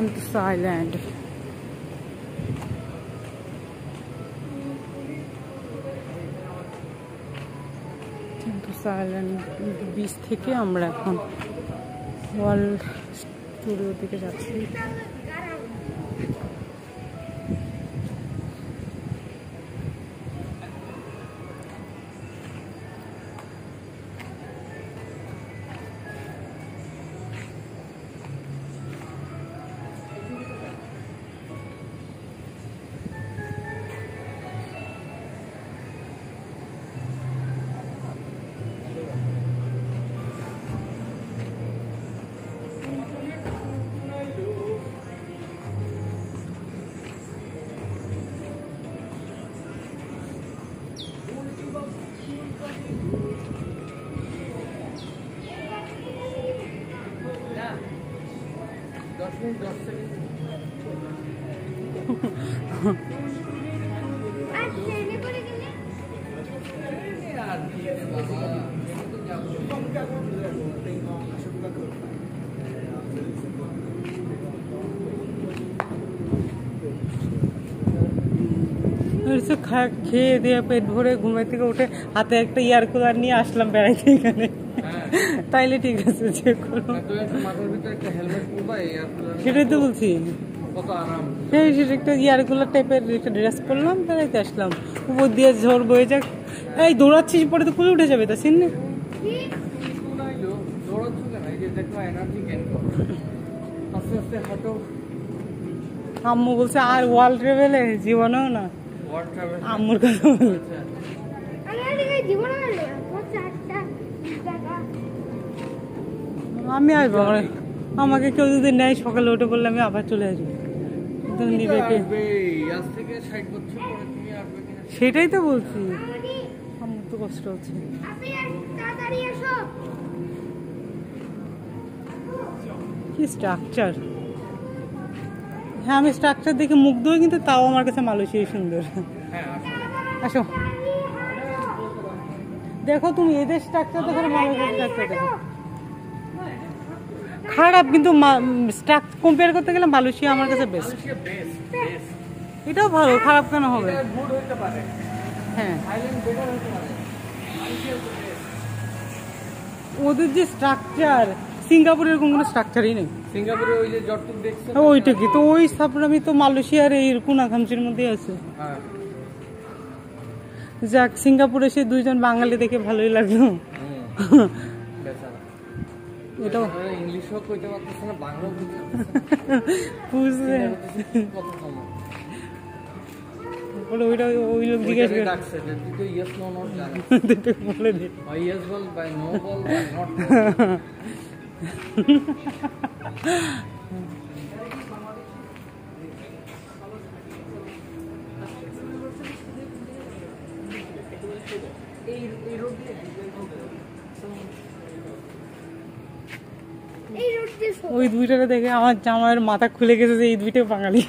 Sentosa Island. Sentosa Island beach থেকে আমরা এখন ওয়ার্ল্ড স্টুডিও দিকে যাচ্ছি। খেয়ে দিয়ে পেট ভরে ঘুমাই থেকে উঠে হাতে একটা এয়ার কুলার নিয়ে আসলাম বেড়াইতে এখানে। তাইলে ঠিক আছে, যে কোনো সেটাই তো বলছি। সেটা একটা এয়ার কুলার টাইপের একটা ড্রেস পরলাম, বেড়াইতে আসলাম। উপর দিয়ে ঝড় বয়ে যাক, এই দৌড়াচ্ছিস পরে তো কুলে উঠে যাবে। তা সিন আম্মু বলছে আর ওয়ার্ল্ড ট্রাভেলে জীবনেও না। আম্মুর কথা বলে আমি আসবো, আমাকে কেউ যদি নেয় সকালে উঠে বললে আমি আবার চলে আসবো। সেটাই তো বলছি, আমার তো কষ্ট হচ্ছে। কি স্ট্রাকচার! হ্যাঁ, আমি স্ট্রাকচার দেখে মুগ্ধ হই, কিন্তু তাও আমার কাছে মালয়েশিয়াই সুন্দর। আসো দেখো, তুমি এদের স্ট্রাকচার দেখো, মালয়েশিয়ার স্ট্রাকচার দেখো। খারাপ, কিন্তু কম্পেয়ার করতে গেলে মালয়েশিয়া আমার কাছে বেস্ট। এটাও ভালো, খারাপ কেন হবে? হ্যাঁ, ওদের যে স্ট্রাকচার, সিঙ্গাপুরে এরকম কোনো স্ট্রাকচারই নেই। সিঙ্গাপুরে ওই যে যতটুকু দেখছেন ওইটা কি, তো ওই সাবরামি তো মালয়েশিয়ার এই কোনাখামচির মধ্যে আছে। যাক, সিঙ্গাপুরে সে দুইজন বাঙালি দেখে ভালোই লাগলো। এটাও ইংলিশও কইতে পারতেছে না, বাংলাও বুঝছে। ওইটা ওই লোক জিজ্ঞেস করে ডাকছে যে তুই তো ইয়েস নো নট জানিস, বলে দে ইয়েস বল বাই নো বল বাই নট। ওই দুইটাকে দেখে আমার জামাইয়ের মাথা খুলে গেছে যে এই দুইটা বাঙালি।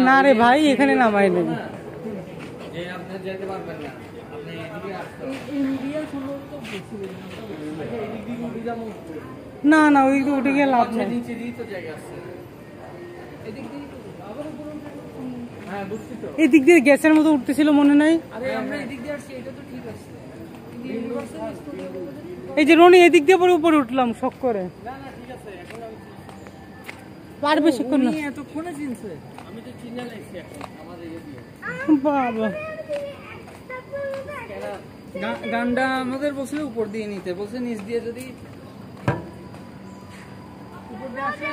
না রে ভাই, এখানে নামাই নেই। না না, ওই তো উঠে গিয়ে লাভ নেই। এদিক দিয়ে গ্যাসের মতো উঠতেছিল, মনে নাই? এই যে রনি, এদিক দিয়ে পরে উপরে উঠলাম শখ করে। আর বেশিক্ষণ না। বাবা, গান্ডা আমাদের বসলে উপর দিয়ে নিতে বলছে, নিচ দিয়ে যদি উপর দিয়ে আসে